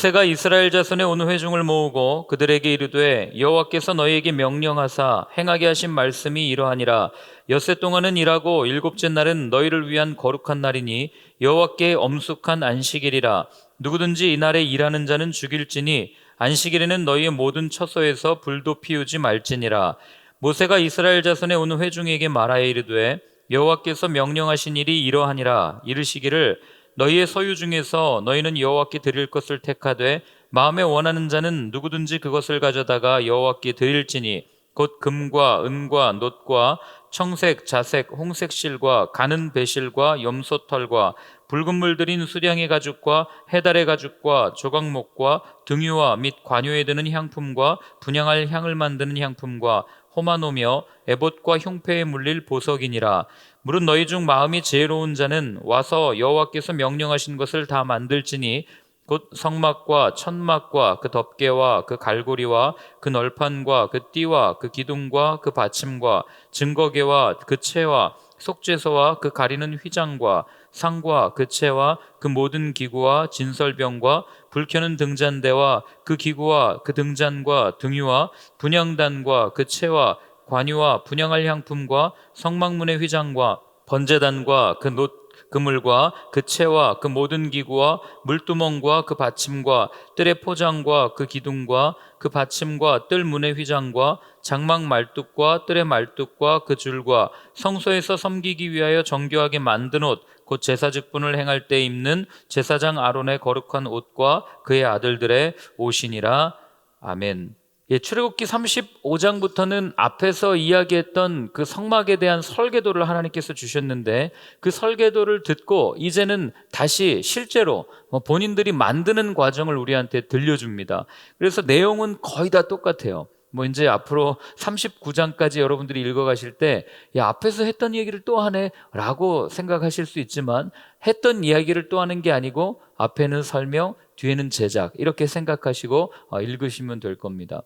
모세가 이스라엘 자손의 온 회중을 모으고 그들에게 이르되 여호와께서 너희에게 명령하사 행하게 하신 말씀이 이러하니라. 엿새 동안은 일하고 일곱째 날은 너희를 위한 거룩한 날이니 여호와께 엄숙한 안식일이라. 누구든지 이날에 일하는 자는 죽일지니 안식일에는 너희의 모든 처소에서 불도 피우지 말지니라. 모세가 이스라엘 자손의 온 회중에게 말하여 이르되 여호와께서 명령하신 일이 이러하니라. 이르시기를 너희의 소유 중에서 너희는 여호와께 드릴 것을 택하되 마음에 원하는 자는 누구든지 그것을 가져다가 여호와께 드릴지니 곧 금과 은과 놋과 청색, 자색, 홍색 실과 가는 배실과 염소털과 붉은 물 들인 수량의 가죽과 해달의 가죽과 조각목과 등유와 및 관유에 드는 향품과 분향할 향을 만드는 향품과 호마노며 에봇과 흉패에 물릴 보석이니라. 무릇 너희 중 마음이 지혜로운 자는 와서 여호와께서 명령하신 것을 다 만들지니 곧 성막과 천막과 그 덮개와 그 갈고리와 그 널판과 그 띠와 그 기둥과 그 받침과 증거계와 그 채와 속죄소와 그 가리는 휘장과 상과 그 채와 그 모든 기구와 진설병과 불 켜는 등잔대와 그 기구와 그 등잔과 등유와 분향단과 그 채와 관유와 분향할 향품과 성막문의 휘장과 번제단과 그 놋 그물과 그 채와 그 모든 기구와 물두멍과 그 받침과 뜰의 포장과 그 기둥과 그 받침과 뜰 문의 휘장과 장막 말뚝과 뜰의 말뚝과 그 줄과 성소에서 섬기기 위하여 정교하게 만든 옷 곧 제사 직분을 행할 때 입는 제사장 아론의 거룩한 옷과 그의 아들들의 옷이니라. 아멘. 출애굽기 35장부터는 앞에서 이야기했던 그 성막에 대한 설계도를 하나님께서 주셨는데 그 설계도를 듣고 이제는 다시 실제로 본인들이 만드는 과정을 우리한테 들려줍니다. 그래서 내용은 거의 다 똑같아요. 이제 앞으로 39장까지 여러분들이 읽어가실 때 앞에서 했던 얘기를 또 하네 라고 생각하실 수 있지만 했던 이야기를 또 하는 게 아니고 앞에는 설명, 뒤에는 제작 이렇게 생각하시고 읽으시면 될 겁니다.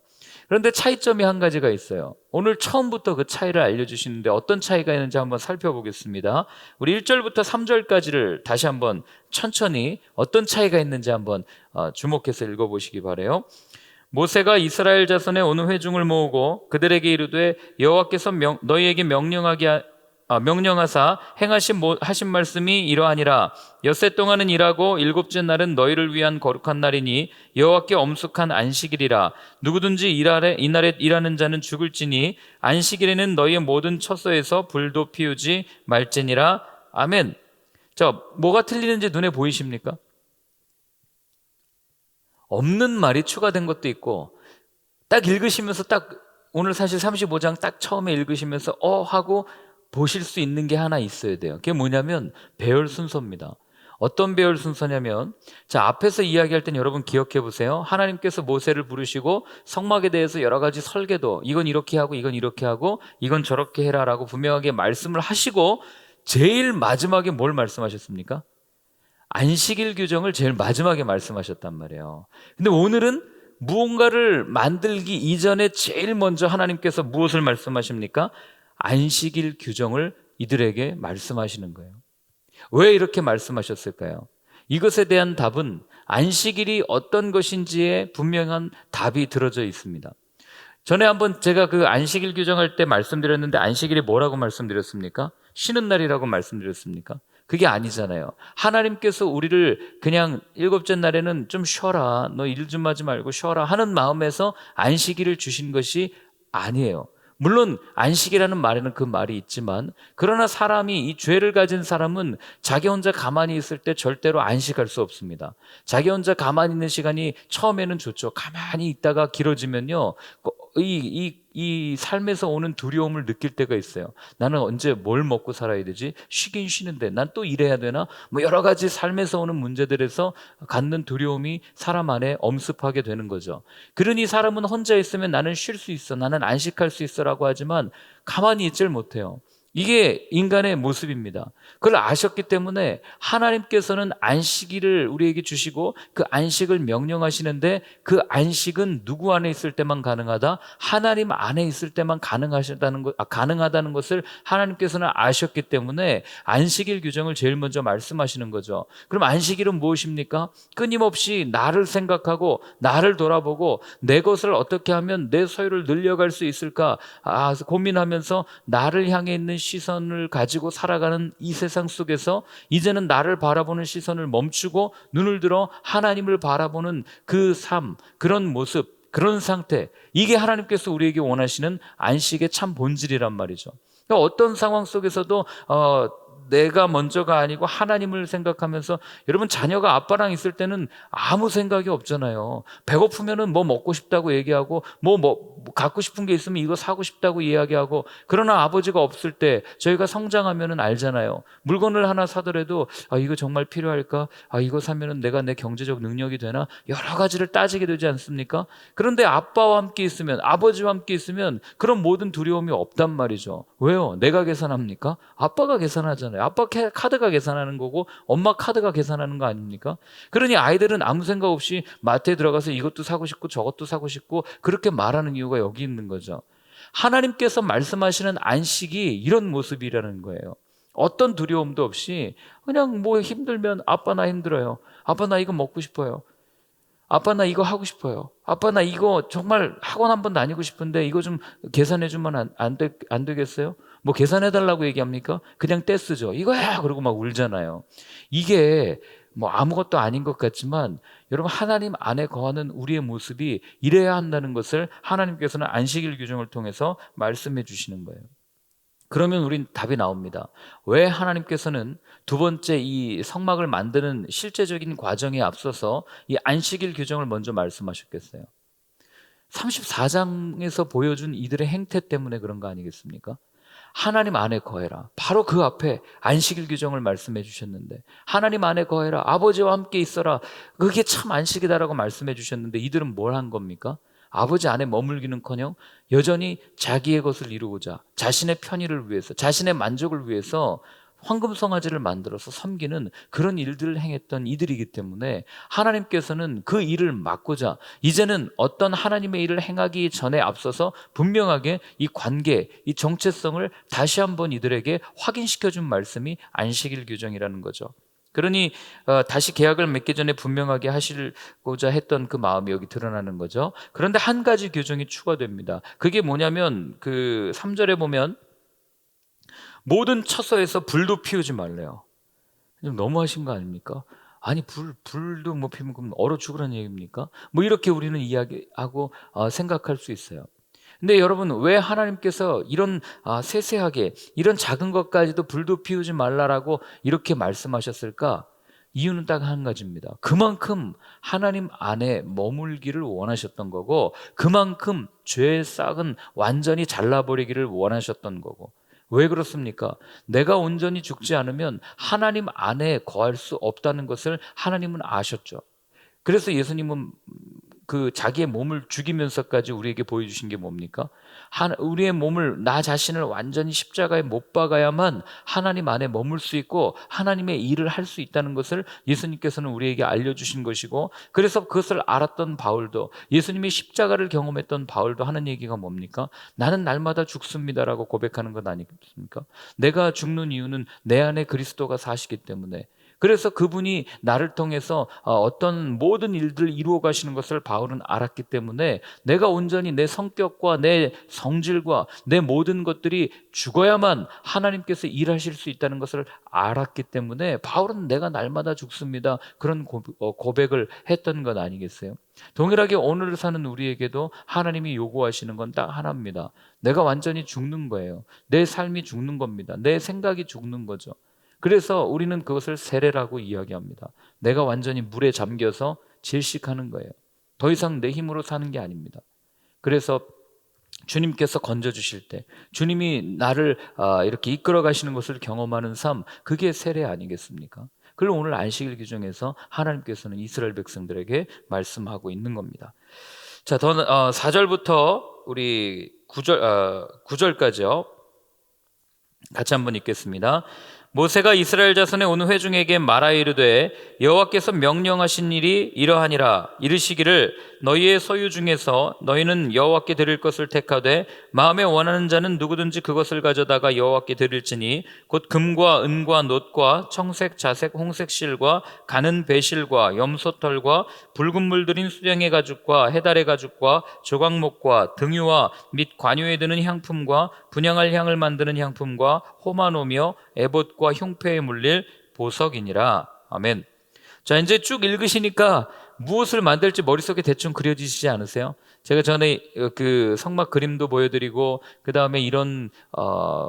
그런데 차이점이 한 가지가 있어요. 오늘 처음부터 그 차이를 알려주시는데 어떤 차이가 있는지 한번 살펴보겠습니다. 우리 1절부터 3절까지를 다시 한번 천천히 어떤 차이가 있는지 한번 주목해서 읽어보시기 바라요. 모세가 이스라엘 자손의 온 회중을 모으고 그들에게 이르되 여호와께서 너희에게 명령하사 하신 말씀이 이러하니라. 엿새 동안은 일하고 일곱째 날은 너희를 위한 거룩한 날이니 여호와께 엄숙한 안식일이라. 누구든지 이날에 일하는 자는 죽을지니 안식일에는 너희의 모든 처소에서 불도 피우지 말지니라. 아멘. 자, 뭐가 틀리는지 눈에 보이십니까? 없는 말이 추가된 것도 있고 딱 읽으시면서 딱 오늘 사실 35장 딱 처음에 읽으시면서 하고 보실 수 있는 게 하나 있어야 돼요. 그게 뭐냐면 배열 순서입니다. 어떤 배열 순서냐면 앞에서 이야기할 땐 여러분 기억해 보세요. 하나님께서 모세를 부르시고 성막에 대해서 여러 가지 설계도 이건 이렇게 하고 이건 이렇게 하고 이건 저렇게 해라라고 분명하게 말씀을 하시고 제일 마지막에 뭘 말씀하셨습니까? 안식일 규정을 제일 마지막에 말씀하셨단 말이에요. 근데 오늘은 무언가를 만들기 이전에 제일 먼저 하나님께서 무엇을 말씀하십니까? 안식일 규정을 이들에게 말씀하시는 거예요. 왜 이렇게 말씀하셨을까요? 이것에 대한 답은 안식일이 어떤 것인지에 분명한 답이 들어져 있습니다. 전에 한번 제가 그 안식일 규정할 때 말씀드렸는데 안식일이 뭐라고 말씀드렸습니까? 쉬는 날이라고 말씀드렸습니까? 그게 아니잖아요. 하나님께서 우리를 그냥 일곱째 날에는 좀 쉬어라, 너 일 좀 하지 말고 쉬어라 하는 마음에서 안식일을 주신 것이 아니에요. 물론 안식이라는 말에는 그 말이 있지만 그러나 사람이 이 죄를 가진 사람은 자기 혼자 가만히 있을 때 절대로 안식할 수 없습니다. 자기 혼자 가만히 있는 시간이 처음에는 좋죠. 가만히 있다가 길어지면요 이 삶에서 오는 두려움을 느낄 때가 있어요. 나는 언제 뭘 먹고 살아야 되지? 쉬긴 쉬는데 난 또 일해야 되나? 여러 가지 삶에서 오는 문제들에서 갖는 두려움이 사람 안에 엄습하게 되는 거죠. 그러니 사람은 혼자 있으면 나는 쉴 수 있어, 나는 안식할 수 있어 라고 하지만 가만히 있질 못해요. 이게 인간의 모습입니다. 그걸 아셨기 때문에 하나님께서는 안식일을 우리에게 주시고 그 안식을 명령하시는데 그 안식은 누구 안에 있을 때만 가능하다? 하나님 안에 있을 때만 가능하다는 것을 하나님께서는 아셨기 때문에 안식일 규정을 제일 먼저 말씀하시는 거죠. 그럼 안식일은 무엇입니까? 끊임없이 나를 생각하고 나를 돌아보고 내 것을 어떻게 하면 내 소유를 늘려갈 수 있을까 고민하면서 나를 향해 있는 시선을 가지고 살아가는 이 세상 속에서 이제는 나를 바라보는 시선을 멈추고 눈을 들어 하나님을 바라보는 그 삶, 그런 모습, 그런 상태, 이게 하나님께서 우리에게 원하시는 안식의 참 본질이란 말이죠. 그러니까 어떤 상황 속에서도 내가 먼저가 아니고 하나님을 생각하면서, 여러분 자녀가 아빠랑 있을 때는 아무 생각이 없잖아요. 배고프면은 뭐 먹고 싶다고 얘기하고 뭐 갖고 싶은 게 있으면 이거 사고 싶다고 이야기하고, 그러나 아버지가 없을 때 저희가 성장하면은 알잖아요. 물건을 하나 사더라도 이거 정말 필요할까? 이거 사면은 내가 내 경제적 능력이 되나? 여러 가지를 따지게 되지 않습니까? 그런데 아빠와 함께 있으면, 아버지와 함께 있으면 그런 모든 두려움이 없단 말이죠. 왜요? 내가 계산합니까? 아빠가 계산하잖아요. 아빠 카드가 계산하는 거고 엄마 카드가 계산하는 거 아닙니까? 그러니 아이들은 아무 생각 없이 마트에 들어가서 이것도 사고 싶고 저것도 사고 싶고 그렇게 말하는 이유가 여기 있는 거죠. 하나님께서 말씀하시는 안식이 이런 모습이라는 거예요. 어떤 두려움도 없이 그냥 뭐 힘들면 아빠 나 힘들어요. 아빠 나 이거 먹고 싶어요. 아빠 나 이거 하고 싶어요. 아빠 나 이거 정말 학원 한번 다니고 싶은데 이거 좀 계산해 주면 안 되겠어요? 뭐 계산해 달라고 얘기합니까? 그냥 떼쓰죠. 이거야 그러고 막 울잖아요. 이게 뭐 아무것도 아닌 것 같지만 여러분, 하나님 안에 거하는 우리의 모습이 이래야 한다는 것을 하나님께서는 안식일 규정을 통해서 말씀해 주시는 거예요. 그러면 우린 답이 나옵니다. 왜 하나님께서는 두 번째 이 성막을 만드는 실제적인 과정에 앞서서 이 안식일 규정을 먼저 말씀하셨겠어요? 34장에서 보여준 이들의 행태 때문에 그런 거 아니겠습니까? 하나님 안에 거해라. 바로 그 앞에 안식일 규정을 말씀해 주셨는데, 하나님 안에 거해라. 아버지와 함께 있어라. 그게 참 안식이다라고 말씀해 주셨는데, 이들은 뭘 한 겁니까? 아버지 안에 머물기는커녕 여전히 자기의 것을 이루고자, 자신의 편의를 위해서, 자신의 만족을 위해서 황금송아지를 만들어서 섬기는 그런 일들을 행했던 이들이기 때문에 하나님께서는 그 일을 막고자 이제는 어떤 하나님의 일을 행하기 전에 앞서서 분명하게 이 관계, 이 정체성을 다시 한번 이들에게 확인시켜준 말씀이 안식일 규정이라는 거죠. 그러니 다시 계약을 맺기 전에 분명하게 하시고자 했던 그 마음이 여기 드러나는 거죠. 그런데 한 가지 규정이 추가됩니다. 그게 뭐냐면 그 3절에 보면 모든 처소에서 불도 피우지 말래요. 좀 너무하신 거 아닙니까? 아니 불도 뭐 피우면 그럼 얼어 죽으라는 얘기입니까? 뭐 이렇게 우리는 이야기하고 생각할 수 있어요. 근데 여러분, 왜 하나님께서 이런 세세하게 이런 작은 것까지도 불도 피우지 말라라고 이렇게 말씀하셨을까? 이유는 딱 한 가지입니다. 그만큼 하나님 안에 머물기를 원하셨던 거고, 그만큼 죄의 싹은 완전히 잘라버리기를 원하셨던 거고. 왜 그렇습니까? 내가 온전히 죽지 않으면 하나님 안에 거할 수 없다는 것을 하나님은 아셨죠. 그래서 예수님은 그 자기의 몸을 죽이면서까지 우리에게 보여주신 게 뭡니까? 우리의 몸을, 나 자신을 완전히 십자가에 못 박아야만 하나님 안에 머물 수 있고 하나님의 일을 할 수 있다는 것을 예수님께서는 우리에게 알려주신 것이고, 그래서 그것을 알았던 바울도, 예수님이 십자가를 경험했던 바울도 하는 얘기가 뭡니까? 나는 날마다 죽습니다라고 고백하는 것 아니겠습니까? 내가 죽는 이유는 내 안에 그리스도가 사시기 때문에. 그래서 그분이 나를 통해서 어떤 모든 일들을 이루어 가시는 것을 바울은 알았기 때문에 내가 온전히 내 성격과 내 성질과 내 모든 것들이 죽어야만 하나님께서 일하실 수 있다는 것을 알았기 때문에 바울은 내가 날마다 죽습니다, 그런 고백을 했던 것 아니겠어요? 동일하게 오늘 사는 우리에게도 하나님이 요구하시는 건 딱 하나입니다. 내가 완전히 죽는 거예요. 내 삶이 죽는 겁니다. 내 생각이 죽는 거죠. 그래서 우리는 그것을 세례라고 이야기합니다. 내가 완전히 물에 잠겨서 질식하는 거예요. 더 이상 내 힘으로 사는 게 아닙니다. 그래서 주님께서 건져주실 때, 주님이 나를 이렇게 이끌어 가시는 것을 경험하는 삶, 그게 세례 아니겠습니까? 그걸 오늘 안식일 규정에서 하나님께서는 이스라엘 백성들에게 말씀하고 있는 겁니다. 자, 4절부터 우리 9절까지요. 같이 한번 읽겠습니다. 모세가 이스라엘 자손의 온 회중에게 말하여 이르되 여호와께서 명령하신 일이 이러하니라. 이르시기를 너희의 소유 중에서 너희는 여호와께 드릴 것을 택하되 마음에 원하는 자는 누구든지 그것을 가져다가 여호와께 드릴지니 곧 금과 은과 놋과 청색 자색 홍색 실과 가는 배실과 염소털과 붉은 물들인 수정의 가죽과 해달의 가죽과 조각목과 등유와 및 관유에 드는 향품과 분향할 향을 만드는 향품과 호마노며 에봇과 흉패에 물릴 보석이니라. 아멘. 자, 이제 쭉 읽으시니까 무엇을 만들지 머릿속에 대충 그려지시지 않으세요? 제가 전에 그 성막 그림도 보여드리고 그 다음에 이런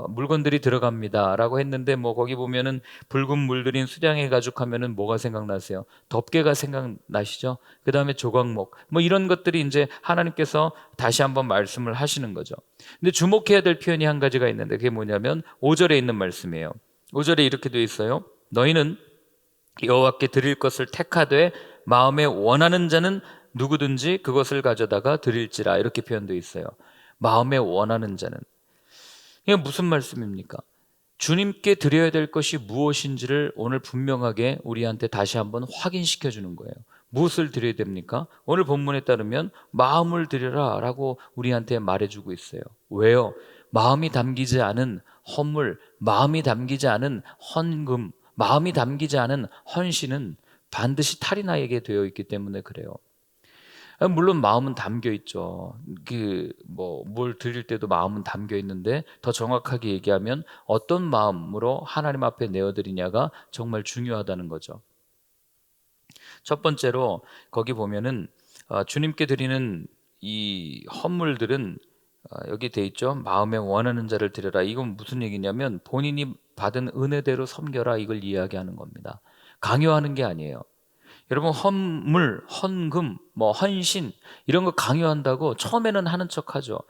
물건들이 들어갑니다라고 했는데 뭐 거기 보면은 붉은 물들인 수량의 가죽 하면은 뭐가 생각나세요? 덮개가 생각나시죠? 그 다음에 조각목 뭐 이런 것들이 이제 하나님께서 다시 한번 말씀을 하시는 거죠. 근데 주목해야 될 표현이 한 가지가 있는데 그게 뭐냐면 5절에 있는 말씀이에요. 5절에 이렇게 되어 있어요. 너희는 여호와께 드릴 것을 택하되 마음에 원하는 자는 누구든지 그것을 가져다가 드릴지라 이렇게 표현되어 있어요. 마음에 원하는 자는. 이게 무슨 말씀입니까? 주님께 드려야 될 것이 무엇인지를 오늘 분명하게 우리한테 다시 한번 확인시켜 주는 거예요. 무엇을 드려야 됩니까? 오늘 본문에 따르면 마음을 드려라 라고 우리한테 말해주고 있어요. 왜요? 마음이 담기지 않은 헌물, 마음이 담기지 않은 헌금, 마음이 담기지 않은 헌신은 반드시 탈이 나게 되어 있기 때문에 그래요. 물론 마음은 담겨 있죠. 뭘 드릴 때도 마음은 담겨 있는데 더 정확하게 얘기하면 어떤 마음으로 하나님 앞에 내어드리냐가 정말 중요하다는 거죠. 첫 번째로 거기 보면은 주님께 드리는 이 헌물들은 여기 돼 있죠. 마음에 원하는 자를 드려라. 이건 무슨 얘기냐면 본인이 받은 은혜대로 섬겨라 이걸 이야기하는 겁니다. 강요하는 게 아니에요. 여러분 헌물, 헌금, 헌신 이런 거 강요한다고 처음에는 하는 척하죠.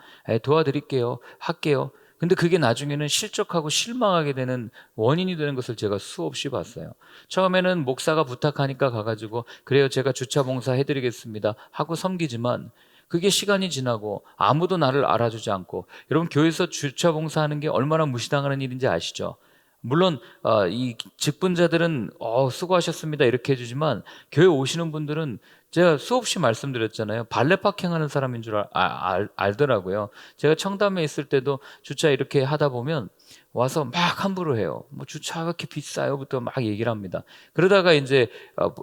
도와드릴게요, 할게요. 근데 그게 나중에는 실족하고 실망하게 되는 원인이 되는 것을 제가 수없이 봤어요. 처음에는 목사가 부탁하니까 가가지고 그래요 제가 주차 봉사 해드리겠습니다 하고 섬기지만 그게 시간이 지나고 아무도 나를 알아주지 않고 여러분 교회에서 주차 봉사하는 게 얼마나 무시당하는 일인지 아시죠? 물론 이 직분자들은 수고하셨습니다 이렇게 해주지만 교회 오시는 분들은 제가 수없이 말씀드렸잖아요. 발레 파킹하는 사람인 줄 알더라고요. 제가 청담에 있을 때도 주차 이렇게 하다 보면 와서 막 함부로 해요. 뭐 주차가 이렇게 비싸요부터 막 얘기를 합니다. 그러다가 이제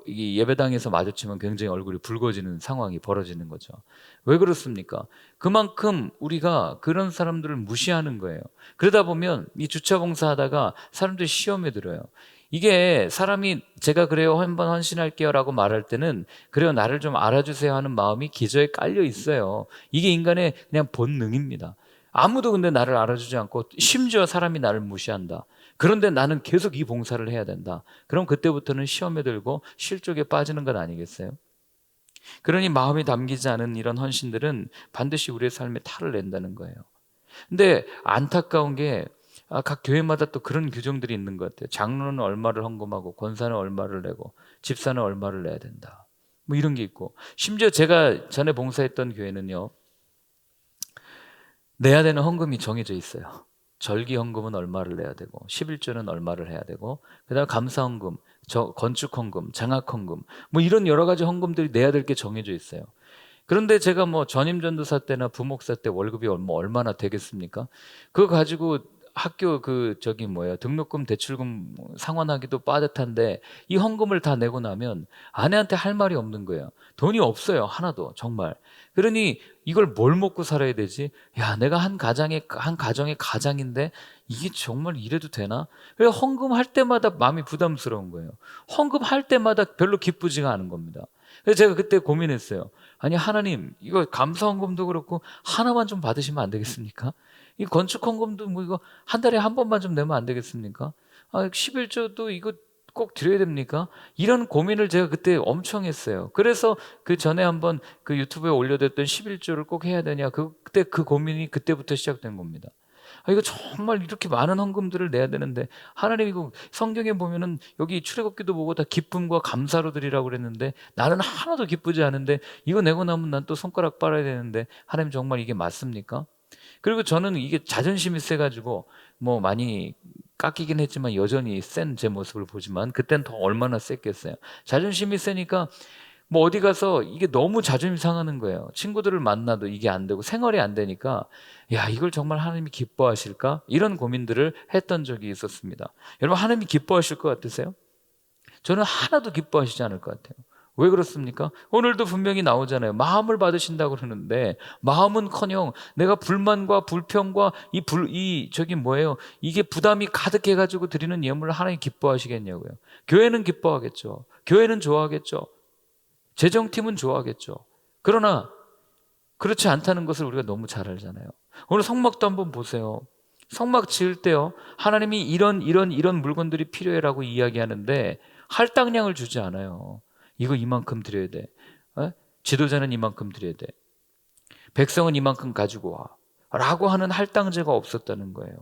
이 예배당에서 마주치면 굉장히 얼굴이 붉어지는 상황이 벌어지는 거죠. 왜 그렇습니까? 그만큼 우리가 그런 사람들을 무시하는 거예요. 그러다 보면 이 주차 봉사하다가 사람들이 시험에 들어요. 이게 사람이 제가 그래요 한번 헌신할게요 라고 말할 때는 그래요 나를 좀 알아주세요 하는 마음이 기저에 깔려 있어요. 이게 인간의 그냥 본능입니다. 아무도 근데 나를 알아주지 않고 심지어 사람이 나를 무시한다. 그런데 나는 계속 이 봉사를 해야 된다. 그럼 그때부터는 시험에 들고 실족에 빠지는 것 아니겠어요? 그러니 마음이 담기지 않은 이런 헌신들은 반드시 우리의 삶에 탈을 낸다는 거예요. 근데 안타까운 게 각 교회마다 또 그런 규정들이 있는 것 같아요. 장로는 얼마를 헌금하고 권사는 얼마를 내고 집사는 얼마를 내야 된다. 뭐 이런 게 있고 심지어 제가 전에 봉사했던 교회는요. 내야 되는 헌금이 정해져 있어요. 절기 헌금은 얼마를 내야 되고 11조는 얼마를 해야 되고 그다음에 감사 헌금, 건축 헌금, 장학 헌금 뭐 이런 여러 가지 헌금들이 내야 될 게 정해져 있어요. 그런데 제가 전임 전도사 때나 부목사 때 월급이 얼마나 되겠습니까? 그거 가지고 학교 등록금 대출금 상환하기도 빠듯한데 이 헌금을 다 내고 나면 아내한테 할 말이 없는 거예요. 돈이 없어요 하나도 정말. 그러니 이걸 뭘 먹고 살아야 되지? 야 내가 한 가정의 가장인데 이게 정말 이래도 되나? 그래서 헌금할 때마다 마음이 부담스러운 거예요. 헌금할 때마다 별로 기쁘지가 않은 겁니다. 그래서 제가 그때 고민했어요. 아니 하나님 이거 감사 헌금도 그렇고 하나만 좀 받으시면 안 되겠습니까? 이 건축 헌금도 이거 한 달에 한 번만 좀 내면 안 되겠습니까? 11조도 이거 꼭 드려야 됩니까? 이런 고민을 제가 그때 엄청 했어요. 그래서 그 전에 한번 그 유튜브에 올려뒀던 11조를 꼭 해야 되냐 그때 그 고민이 그때부터 시작된 겁니다. 이거 정말 이렇게 많은 헌금들을 내야 되는데 하나님 이거 성경에 보면은 여기 출애굽기도 보고 다 기쁨과 감사로 드리라고 그랬는데 나는 하나도 기쁘지 않은데 이거 내고 나면 난 또 손가락 빨아야 되는데 하나님 정말 이게 맞습니까? 그리고 저는 이게 자존심이 세가지고 뭐 많이 깎이긴 했지만 여전히 센 제 모습을 보지만 그땐 더 얼마나 셌겠어요. 자존심이 세니까 뭐 어디 가서 이게 너무 자존심 상하는 거예요. 친구들을 만나도 이게 안 되고 생활이 안 되니까 야, 이걸 정말 하나님이 기뻐하실까? 이런 고민들을 했던 적이 있었습니다. 여러분, 하나님이 기뻐하실 것 같으세요? 저는 하나도 기뻐하시지 않을 것 같아요. 왜 그렇습니까? 오늘도 분명히 나오잖아요. 마음을 받으신다고 그러는데 마음은커녕 내가 불만과 불평과 저기 뭐예요? 이게 부담이 가득해가지고 드리는 예물을 하나님 기뻐하시겠냐고요. 교회는 기뻐하겠죠. 교회는 좋아하겠죠. 재정팀은 좋아하겠죠. 그러나 그렇지 않다는 것을 우리가 너무 잘 알잖아요. 오늘 성막도 한번 보세요. 성막 지을 때요, 하나님이 이런 물건들이 필요해라고 이야기하는데 할당량을 주지 않아요. 이거 이만큼 드려야 돼. 지도자는 이만큼 드려야 돼. 백성은 이만큼 가지고 와. 라고 하는 할당제가 없었다는 거예요.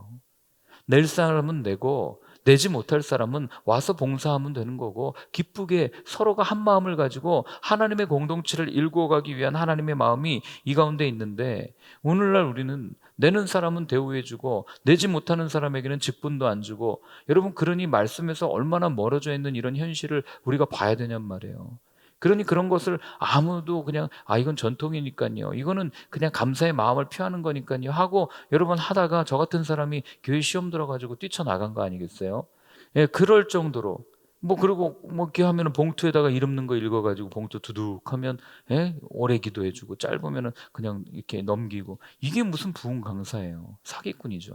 낼 사람은 내고 내지 못할 사람은 와서 봉사하면 되는 거고, 기쁘게 서로가 한 마음을 가지고 하나님의 공동체를 일구어가기 위한 하나님의 마음이 이 가운데 있는데, 오늘날 우리는 내는 사람은 대우해주고 내지 못하는 사람에게는 직분도 안 주고, 여러분, 그러니 말씀에서 얼마나 멀어져 있는 이런 현실을 우리가 봐야 되냔 말이에요. 그러니 그런 것을 아무도 그냥 이건 전통이니까요, 이거는 그냥 감사의 마음을 표하는 거니까요 하고 여러분 하다가 저 같은 사람이 교회 시험 들어가지고 뛰쳐나간 거 아니겠어요? 예, 그럴 정도로 그리고 이렇게 하면은 봉투에다가 이름 넣은 거 읽어가지고 봉투 두둑하면, 예, 오래 기도해주고 짧으면은 그냥 이렇게 넘기고, 이게 무슨 부흥 강사예요? 사기꾼이죠.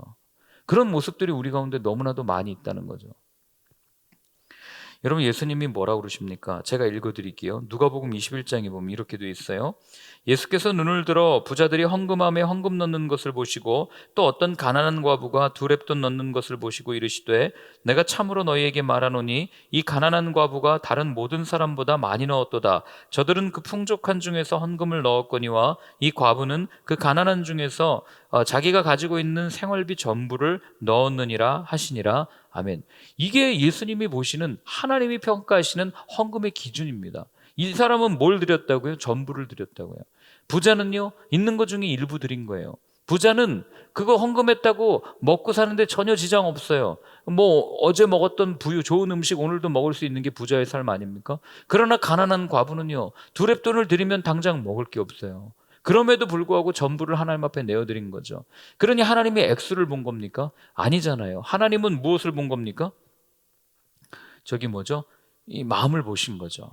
그런 모습들이 우리 가운데 너무나도 많이 있다는 거죠. 여러분, 예수님이 뭐라고 그러십니까? 제가 읽어드릴게요. 누가복음 21장에 보면 이렇게 돼 있어요. 예수께서 눈을 들어 부자들이 헌금함에 헌금 넣는 것을 보시고 또 어떤 가난한 과부가 두 렙돈 넣는 것을 보시고 이르시되, 내가 참으로 너희에게 말하노니 이 가난한 과부가 다른 모든 사람보다 많이 넣었도다. 저들은 그 풍족한 중에서 헌금을 넣었거니와 이 과부는 그 가난한 중에서 자기가 가지고 있는 생활비 전부를 넣었느니라 하시니라. 아멘. 이게 예수님이 보시는, 하나님이 평가하시는 헌금의 기준입니다. 이 사람은 뭘 드렸다고요? 전부를 드렸다고요. 부자는요, 있는 것 중에 일부 드린 거예요. 부자는 그거 헌금했다고 먹고 사는데 전혀 지장 없어요. 어제 먹었던 좋은 음식 오늘도 먹을 수 있는 게 부자의 삶 아닙니까? 그러나 가난한 과부는요, 두 렙돈을 드리면 당장 먹을 게 없어요. 그럼에도 불구하고 전부를 하나님 앞에 내어드린 거죠. 그러니 하나님이 액수를 본 겁니까? 아니잖아요. 하나님은 무엇을 본 겁니까? 이 마음을 보신 거죠.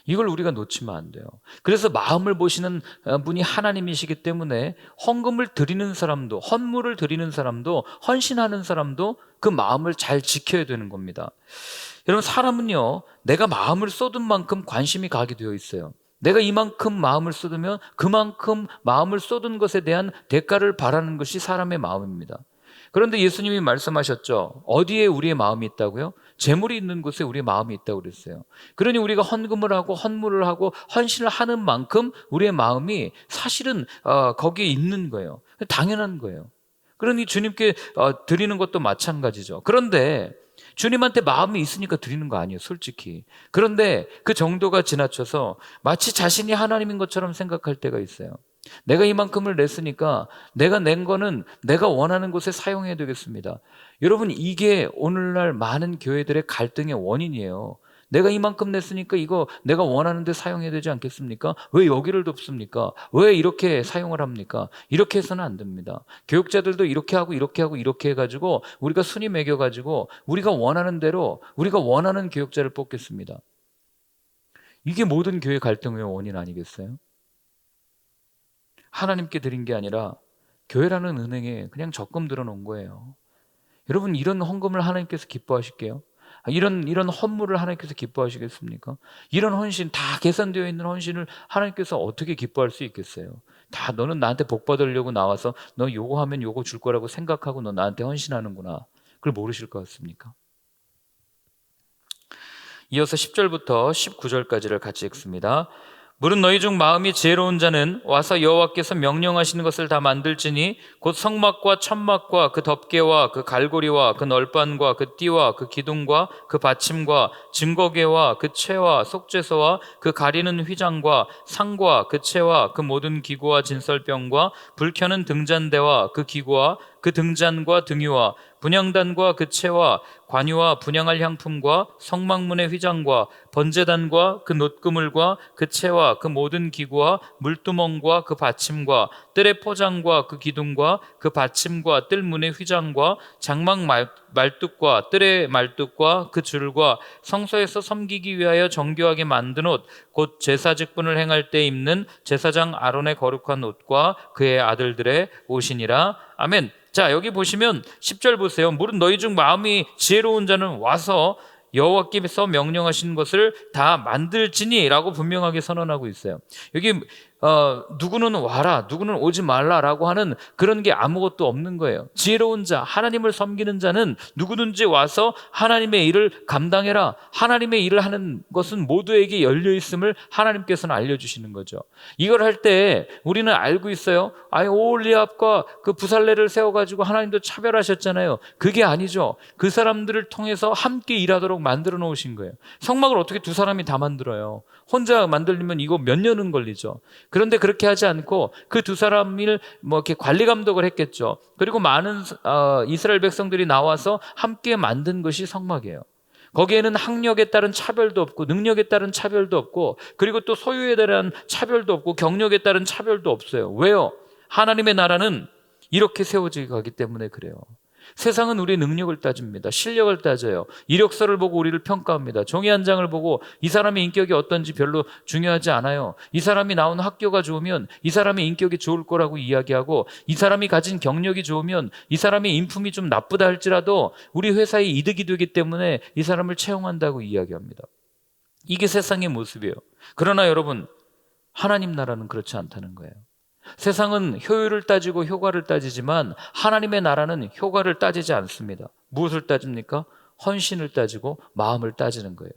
이걸 우리가 놓치면 안 돼요. 그래서 마음을 보시는 분이 하나님이시기 때문에 헌금을 드리는 사람도, 헌물을 드리는 사람도, 헌신하는 사람도 그 마음을 잘 지켜야 되는 겁니다. 여러분, 사람은요, 내가 마음을 쏟은 만큼 관심이 가게 되어 있어요. 내가 이만큼 마음을 쏟으면 그만큼 마음을 쏟은 것에 대한 대가를 바라는 것이 사람의 마음입니다. 그런데 예수님이 말씀하셨죠. 어디에 우리의 마음이 있다고요? 재물이 있는 곳에 우리의 마음이 있다고 그랬어요. 그러니 우리가 헌금을 하고 헌물을 하고 헌신을 하는 만큼 우리의 마음이 사실은 거기에 있는 거예요. 당연한 거예요. 그러니 주님께 드리는 것도 마찬가지죠. 그런데 주님한테 마음이 있으니까 드리는 거 아니에요, 솔직히. 그런데 그 정도가 지나쳐서 마치 자신이 하나님인 것처럼 생각할 때가 있어요. 내가 이만큼을 냈으니까 내가 낸 거는 내가 원하는 곳에 사용해야 되겠습니다. 여러분, 이게 오늘날 많은 교회들의 갈등의 원인이에요. 내가 이만큼 냈으니까 이거 내가 원하는 데 사용해야 되지 않겠습니까? 왜 여기를 돕습니까? 왜 이렇게 사용을 합니까? 이렇게 해서는 안 됩니다. 교육자들도 이렇게 하고 이렇게 하고 이렇게 해가지고 우리가 순위 매겨가지고 우리가 원하는 대로 우리가 원하는 교육자를 뽑겠습니다. 이게 모든 교회 갈등의 원인 아니겠어요? 하나님께 드린 게 아니라 교회라는 은행에 그냥 적금 들어놓은 거예요. 여러분, 이런 헌금을 하나님께서 기뻐하실게요? 이런 헌물을 하나님께서 기뻐하시겠습니까? 이런 헌신, 다 계산되어 있는 헌신을 하나님께서 어떻게 기뻐할 수 있겠어요? 다 너는 나한테 복 받으려고 나와서 너 요거 하면 요거 줄 거라고 생각하고 너 나한테 헌신하는구나, 그걸 모르실 것 같습니까? 이어서 10절부터 19절까지를 같이 읽습니다. 물은 너희 중 마음이 지혜로운 자는 와서 여호와께서 명령하시는 것을 다 만들지니 곧 성막과 천막과 그 덮개와 그 갈고리와 그 널판과 그 띠와 그 기둥과 그 받침과 증거궤와 그 채와 속죄소와 그 가리는 휘장과 상과 그 채와 그 모든 기구와 진설병과 불 켜는 등잔대와 그 기구와 그 등잔과 등유와 분향단과 그 채와 관유와 분향할 향품과 성막문의 휘장과 번제단과 그 놋그물과 그 채와 그 모든 기구와 물두멍과 그 받침과 뜰의 포장과 그 기둥과 그 받침과 뜰문의 휘장과 장막 말뚝과 뜰의 말뚝과 그 줄과 성소에서 섬기기 위하여 정교하게 만든 옷 곧 제사 직분을 행할 때 입는 제사장 아론의 거룩한 옷과 그의 아들들의 옷이니라. 아멘. 자, 여기 보시면 10절 보세요. 물은 너희 중 마음이 지혜로운 자는 와서 여호와께서 명령하신 것을 다 만들지니 라고 분명하게 선언하고 있어요. 여기 누구는 와라, 누구는 오지 말라라고 하는 그런 게 아무것도 없는 거예요. 지혜로운 자, 하나님을 섬기는 자는 누구든지 와서 하나님의 일을 감당해라. 하나님의 일을 하는 것은 모두에게 열려 있음을 하나님께서는 알려주시는 거죠. 이걸 할 때 우리는 알고 있어요. 오홀리압과 그 부살레를 세워가지고 하나님도 차별하셨잖아요. 그게 아니죠. 그 사람들을 통해서 함께 일하도록 만들어 놓으신 거예요. 성막을 어떻게 두 사람이 다 만들어요? 혼자 만들려면 이거 몇 년은 걸리죠. 그런데 그렇게 하지 않고 그 두 사람을 이렇게 관리 감독을 했겠죠. 그리고 많은 이스라엘 백성들이 나와서 함께 만든 것이 성막이에요. 거기에는 학력에 따른 차별도 없고 능력에 따른 차별도 없고 그리고 또 소유에 대한 차별도 없고 경력에 따른 차별도 없어요. 왜요? 하나님의 나라는 이렇게 세워져 가기 때문에 그래요. 세상은 우리의 능력을 따집니다. 실력을 따져요. 이력서를 보고 우리를 평가합니다. 종이 한 장을 보고 이 사람의 인격이 어떤지 별로 중요하지 않아요. 이 사람이 나온 학교가 좋으면 이 사람의 인격이 좋을 거라고 이야기하고 이 사람이 가진 경력이 좋으면 이 사람의 인품이 좀 나쁘다 할지라도 우리 회사에 이득이 되기 때문에 이 사람을 채용한다고 이야기합니다. 이게 세상의 모습이에요. 그러나 여러분, 하나님 나라는 그렇지 않다는 거예요. 세상은 효율을 따지고 효과를 따지지만 하나님의 나라는 효과를 따지지 않습니다. 무엇을 따집니까? 헌신을 따지고 마음을 따지는 거예요.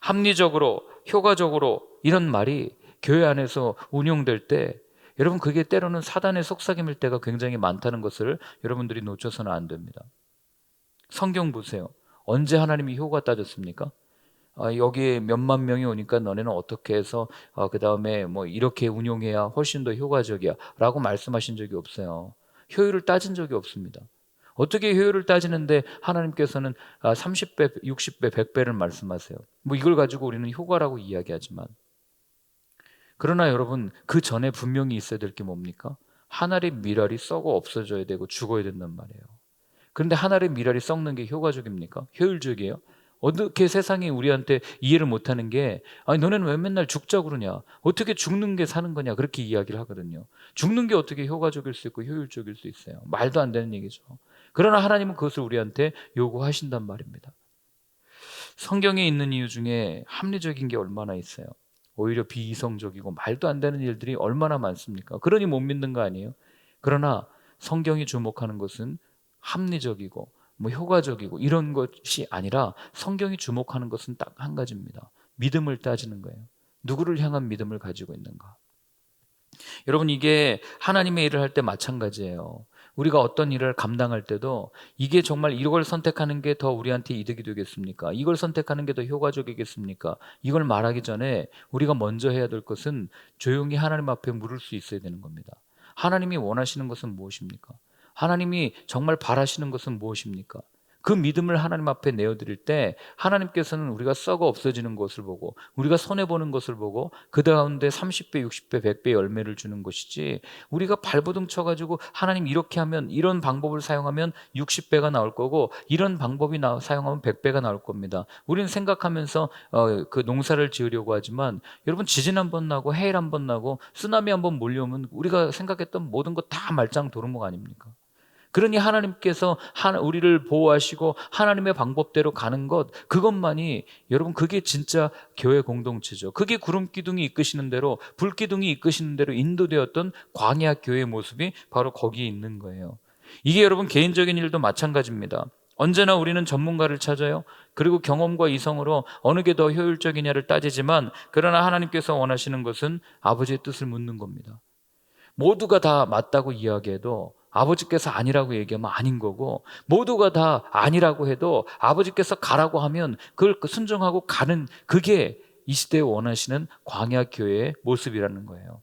합리적으로, 효과적으로 이런 말이 교회 안에서 운용될 때 여러분 그게 때로는 사단의 속삭임일 때가 굉장히 많다는 것을 여러분들이 놓쳐서는 안 됩니다. 성경 보세요. 언제 하나님이 효과 따졌습니까? 여기에 몇만 명이 오니까 너네는 어떻게 해서 그 다음에 이렇게 운용해야 훨씬 더 효과적이야 라고 말씀하신 적이 없어요. 효율을 따진 적이 없습니다. 어떻게 효율을 따지는데 하나님께서는 30배, 60배, 100배를 말씀하세요. 이걸 가지고 우리는 효과라고 이야기하지만, 그러나 여러분 그 전에 분명히 있어야 될 게 뭡니까? 하늘의 미랄이 썩어 없어져야 되고 죽어야 된단 말이에요. 그런데 하늘의 미랄이 썩는 게 효과적입니까? 효율적이에요? 어떻게 세상이 우리한테 이해를 못하는 게 너네는 왜 맨날 죽자 그러냐, 어떻게 죽는 게 사는 거냐, 그렇게 이야기를 하거든요. 죽는 게 어떻게 효과적일 수 있고 효율적일 수 있어요? 말도 안 되는 얘기죠. 그러나 하나님은 그것을 우리한테 요구하신단 말입니다. 성경에 있는 이유 중에 합리적인 게 얼마나 있어요. 오히려 비이성적이고 말도 안 되는 일들이 얼마나 많습니까? 그러니 못 믿는 거 아니에요? 그러나 성경이 주목하는 것은 합리적이고 효과적이고 이런 것이 아니라 성경이 주목하는 것은 딱 한 가지입니다. 믿음을 따지는 거예요. 누구를 향한 믿음을 가지고 있는가? 여러분, 이게 하나님의 일을 할 때 마찬가지예요. 우리가 어떤 일을 감당할 때도 이게 정말 이걸 선택하는 게 더 우리한테 이득이 되겠습니까? 이걸 선택하는 게 더 효과적이겠습니까? 이걸 말하기 전에 우리가 먼저 해야 될 것은 조용히 하나님 앞에 물을 수 있어야 되는 겁니다. 하나님이 원하시는 것은 무엇입니까? 하나님이 정말 바라시는 것은 무엇입니까? 그 믿음을 하나님 앞에 내어드릴 때 하나님께서는 우리가 썩어 없어지는 것을 보고 우리가 손해보는 것을 보고 그 가운데 30배, 60배, 100배 열매를 주는 것이지, 우리가 발버둥 쳐가지고 하나님 이렇게 하면 이런 방법을 사용하면 60배가 나올 거고 이런 방법이 사용하면 100배가 나올 겁니다. 우리는 생각하면서 그 농사를 지으려고 하지만 여러분, 지진 한번 나고 해일 한번 나고 쓰나미 한번 몰려오면 우리가 생각했던 모든 거 다 말짱 도루묵 아닙니까? 그러니 하나님께서 우리를 보호하시고 하나님의 방법대로 가는 것, 그것만이 여러분 그게 진짜 교회 공동체죠. 그게 구름기둥이 이끄시는 대로, 불기둥이 이끄시는 대로 인도되었던 광야 교회의 모습이 바로 거기에 있는 거예요. 이게 여러분 개인적인 일도 마찬가지입니다. 언제나 우리는 전문가를 찾아요. 그리고 경험과 이성으로 어느 게 더 효율적이냐를 따지지만, 그러나 하나님께서 원하시는 것은 아버지의 뜻을 묻는 겁니다. 모두가 다 맞다고 이야기해도 아버지께서 아니라고 얘기하면 아닌 거고, 모두가 다 아니라고 해도 아버지께서 가라고 하면 그걸 순종하고 가는, 그게 이 시대에 원하시는 광야교회의 모습이라는 거예요.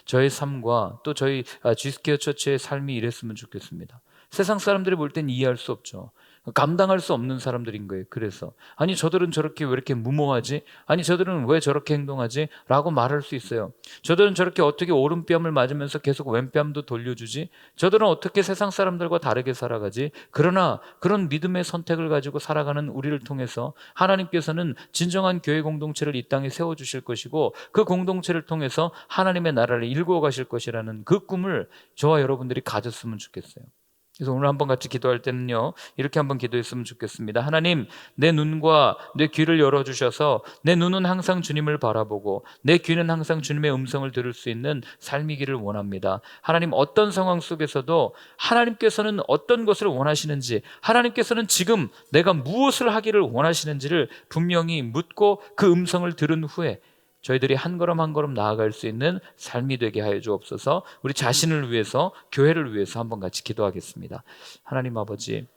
저의 삶과 또 저희 지스케어 처치의 삶이 이랬으면 좋겠습니다. 세상 사람들이 볼 땐 이해할 수 없죠. 감당할 수 없는 사람들인 거예요. 그래서 아니 저들은 저렇게 왜 이렇게 무모하지? 아니 저들은 왜 저렇게 행동하지? 라고 말할 수 있어요. 저들은 저렇게 어떻게 오른뺨을 맞으면서 계속 왼뺨도 돌려주지? 저들은 어떻게 세상 사람들과 다르게 살아가지? 그러나 그런 믿음의 선택을 가지고 살아가는 우리를 통해서 하나님께서는 진정한 교회 공동체를 이 땅에 세워주실 것이고, 그 공동체를 통해서 하나님의 나라를 일구어 가실 것이라는 그 꿈을 저와 여러분들이 가졌으면 좋겠어요. 그래서 오늘 한번 같이 기도할 때는요, 이렇게 한번 기도했으면 좋겠습니다. 하나님, 내 눈과 내 귀를 열어주셔서 내 눈은 항상 주님을 바라보고 내 귀는 항상 주님의 음성을 들을 수 있는 삶이기를 원합니다. 하나님, 어떤 상황 속에서도 하나님께서는 어떤 것을 원하시는지, 하나님께서는 지금 내가 무엇을 하기를 원하시는지를 분명히 묻고 그 음성을 들은 후에 저희들이 한 걸음 한 걸음 나아갈 수 있는 삶이 되게 하여 주옵소서. 우리 자신을 위해서, 교회를 위해서 한번 같이 기도하겠습니다. 하나님 아버지,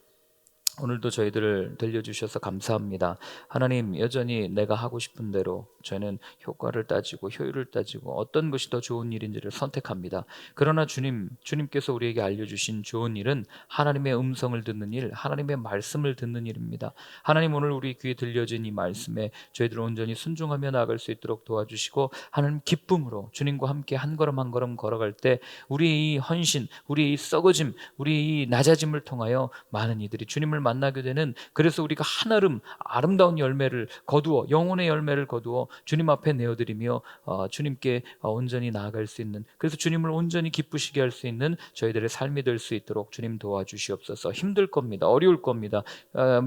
오늘도 저희들을 들려주셔서 감사합니다. 하나님, 여전히 내가 하고 싶은 대로 저는 효과를 따지고 효율을 따지고 어떤 것이 더 좋은 일인지를 선택합니다. 그러나 주님께서 우리에게 알려주신 좋은 일은 하나님의 음성을 듣는 일, 하나님의 말씀을 듣는 일입니다. 하나님, 오늘 우리 귀에 들려진 이 말씀에 저희들 온전히 순종하며 나아갈 수 있도록 도와주시고, 하나님 기쁨으로 주님과 함께 한 걸음 한 걸음 걸어갈 때 우리의 이 헌신, 우리의 이 썩어짐, 우리의 이 낮아짐을 통하여 많은 이들이 주님을 만나게 되는, 그래서 우리가 한아름 아름다운 열매를 거두어, 영혼의 열매를 거두어 주님 앞에 내어드리며 주님께 온전히 나아갈 수 있는, 그래서 주님을 온전히 기쁘시게 할 수 있는 저희들의 삶이 될 수 있도록 주님 도와주시옵소서. 힘들 겁니다. 어려울 겁니다.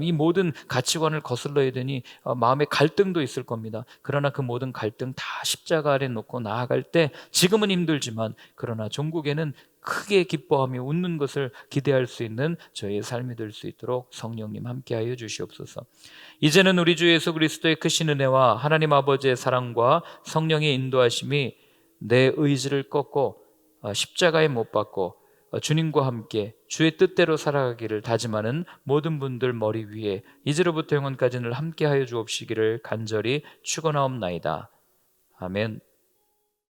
이 모든 가치관을 거슬러야 되니 마음의 갈등도 있을 겁니다. 그러나 그 모든 갈등 다 십자가 아래 놓고 나아갈 때 지금은 힘들지만, 그러나 종국에는 크게 기뻐하며 웃는 것을 기대할 수 있는 저희의 삶이 될 수 있도록 성령님 함께하여 주시옵소서. 이제는 우리 주 예수 그리스도의 크신 은혜와 하나님 아버지의 사랑과 성령의 인도하심이 내 의지를 꺾고 십자가에 못 박고 주님과 함께 주의 뜻대로 살아가기를 다짐하는 모든 분들 머리 위에 이제로부터 영원까지는 함께하여 주옵시기를 간절히 축원하옵나이다. 아멘.